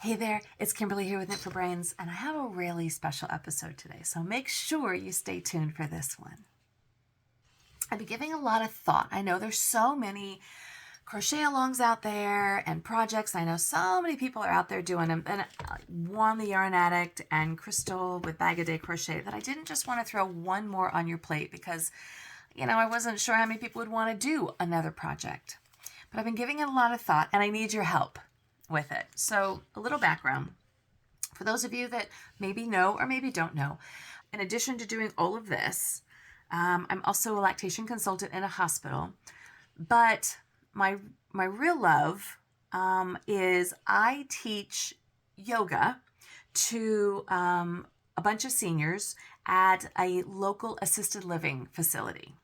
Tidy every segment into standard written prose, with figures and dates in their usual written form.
Hey there, it's Kimberly here with Knit for Brains, and I have a really special episode today, so make sure you stay tuned for this one. I've been giving a lot of thought. I know there's so many crochet alongs out there and projects. I know so many people are out there doing them, and Juan the Yarn Addict and Crystal with Blvd Crochet, that I didn't just want to throw one more on your plate because, I wasn't sure how many people would want to do another project. But I've been giving it a lot of thought, and I need your help with it. So a little background for those of you that maybe know or maybe don't know. In addition to doing all of this, I'm also a lactation consultant in a hospital, but my real love is I teach yoga to a bunch of seniors at a local assisted living facility.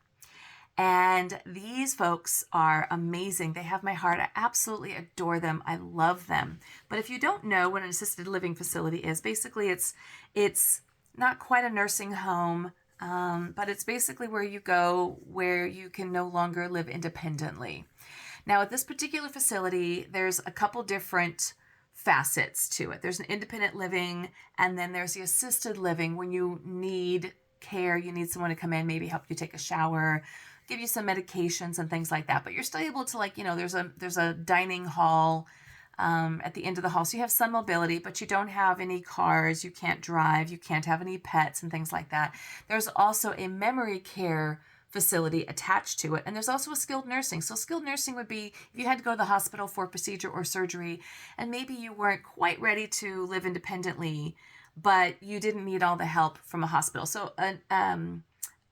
And these folks are amazing. They have my heart. I absolutely adore them. I love them. But if you don't know what an assisted living facility is, basically it's not quite a nursing home, but it's basically where you go where you can no longer live independently. Now, at this particular facility, there's a couple different facets to it. There's an independent living, and then there's the assisted living when you need care, you need someone to come in, maybe help you take a shower, give you some medications and things like that. But you're still able to, there's a dining hall at the end of the hall. So you have some mobility, but you don't have any cars, you can't drive, you can't have any pets and things like that. There's also a memory care facility attached to it. And there's also a skilled nursing. So skilled nursing would be if you had to go to the hospital for a procedure or surgery, and maybe you weren't quite ready to live independently, but you didn't need all the help from a hospital. So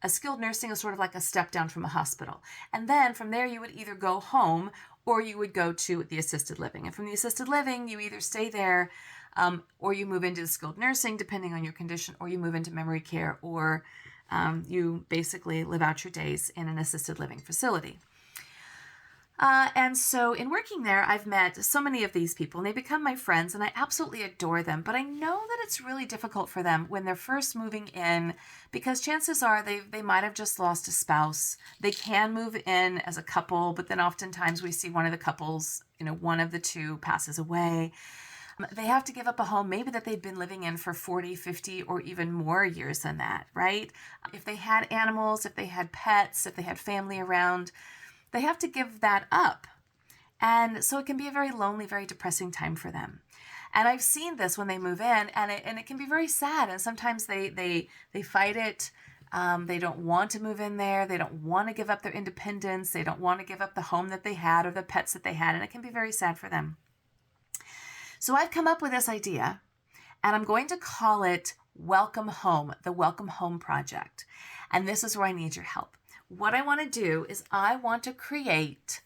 a skilled nursing is sort of like a step down from a hospital. And then from there, you would either go home or you would go to the assisted living. And from the assisted living, you either stay there or you move into the skilled nursing, depending on your condition, or you move into memory care, or you basically live out your days in an assisted living facility. And so in working there, I've met so many of these people, and they become my friends, and I absolutely adore them. But I know that it's really difficult for them when they're first moving in, because chances are they might have just lost a spouse. They can move in as a couple, but then oftentimes we see one of the couples, one of the two passes away. They have to give up a home maybe that they've been living in for 40, 50, or even more years than that, right? If they had animals, if they had pets, if they had family around, they have to give that up. And so it can be a very lonely, very depressing time for them. And I've seen this when they move in, and it can be very sad. And sometimes they fight it. They don't want to move in there. They don't want to give up their independence. They don't want to give up the home that they had or the pets that they had. And it can be very sad for them. So I've come up with this idea, and I'm going to call it Welcome Home, the Welcome Home Project. And this is where I need your help. What I want to do is I want to create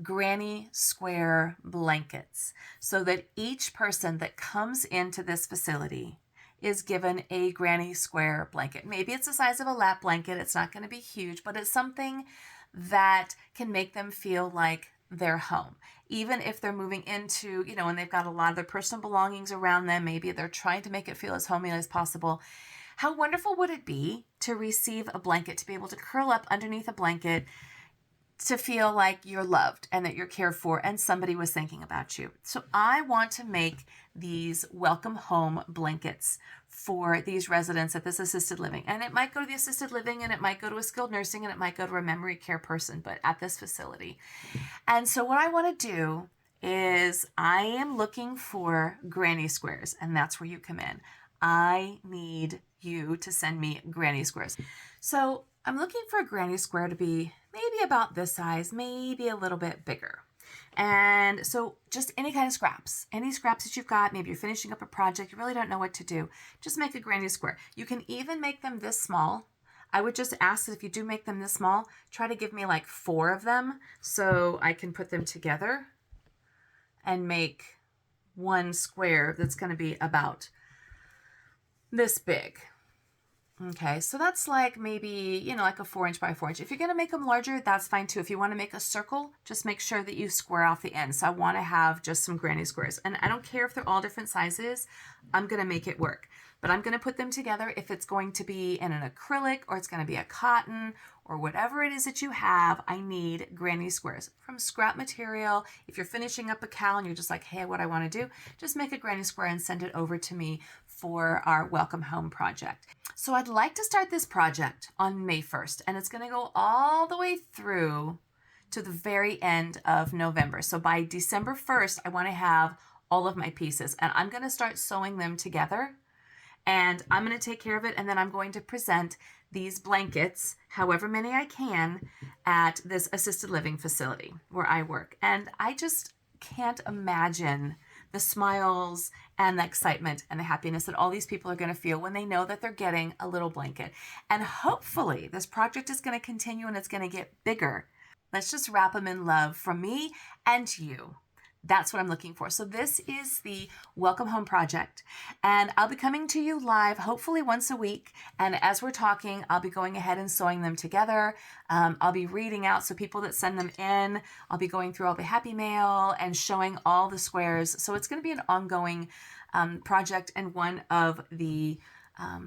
granny square blankets so that each person that comes into this facility is given a granny square blanket. Maybe it's the size of a lap blanket. It's not going to be huge, but it's something that can make them feel like they're home. Even if they're moving into, and they've got a lot of their personal belongings around them, maybe they're trying to make it feel as homey as possible. How wonderful would it be to receive a blanket, to be able to curl up underneath a blanket, to feel like you're loved and that you're cared for and somebody was thinking about you. So I want to make these welcome home blankets for these residents at this assisted living. And it might go to the assisted living, and it might go to a skilled nursing, and it might go to a memory care person, but at this facility. And so what I want to do is I am looking for granny squares, and that's where you come in. I need you to send me granny squares. So I'm looking for a granny square to be maybe about this size, maybe a little bit bigger. And so just any kind of scraps, any scraps that you've got, maybe you're finishing up a project, you really don't know what to do, just make a granny square. You can even make them this small. I would just ask that if you do make them this small, try to give me like 4 of them so I can put them together and make one square that's going to be about this big. Okay, so that's like maybe, like a 4 inch by 4 inch. If you're going to make them larger, that's fine too. If you want to make a circle, just make sure that you square off the ends. So I want to have just some granny squares. And I don't care if they're all different sizes. I'm going to make it work. but I'm going to put them together. If it's going to be in an acrylic or it's going to be a cotton or whatever it is that you have, I need granny squares from scrap material. If you're finishing up a cowl and you're just like, hey, what I want to do, just make a granny square and send it over to me for our Welcome Home project. So I'd like to start this project on May 1st, and it's going to go all the way through to the very end of November. So by December 1st, I want to have all of my pieces, and I'm going to start sewing them together, and I'm going to take care of it, and then I'm going to present these blankets, however many I can, at this assisted living facility where I work. And I just can't imagine the smiles and the excitement and the happiness that all these people are going to feel when they know that they're getting a little blanket. And hopefully this project is going to continue and it's going to get bigger. Let's just wrap them in love from me and you. That's what I'm looking for. So this is the Welcome Home project, and I'll be coming to you live hopefully once a week. And as we're talking, I'll be going ahead and sewing them together. I'll be reading out, so people that send them in, I'll be going through all the happy mail and showing all the squares. So it's going to be an ongoing project, and one of the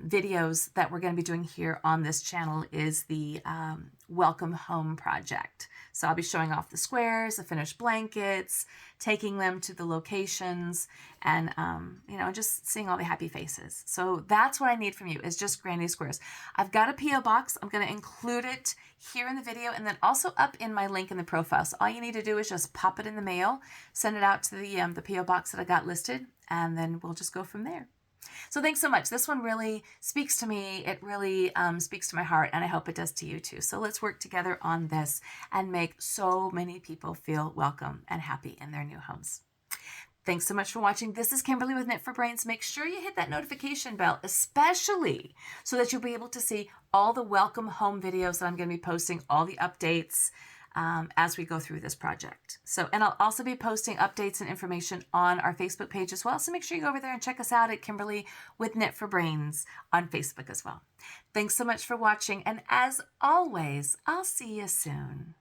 videos that we're going to be doing here on this channel is the Welcome Home project. So I'll be showing off the squares, the finished blankets, taking them to the locations, and just seeing all the happy faces. So that's what I need from you, is just granny squares. I've got a P.O. box. I'm going to include it here in the video and then also up in my link in the profile. So all you need to do is just pop it in the mail, send it out to the P.O. box that I got listed, and then we'll just go from there. So thanks so much. This one really speaks to me. It really speaks to my heart, and I hope it does to you too. So let's work together on this and make so many people feel welcome and happy in their new homes. Thanks so much for watching. This is Kimberly with Knit for Brains. Make sure you hit that notification bell, especially so that you'll be able to see all the Welcome Home videos that I'm going to be posting, all the updates, as we go through this project. And I'll also be posting updates and information on our Facebook page as well. So make sure you go over there and check us out at Kimberly with Knit for Brains on Facebook as well. Thanks so much for watching. And as always, I'll see you soon.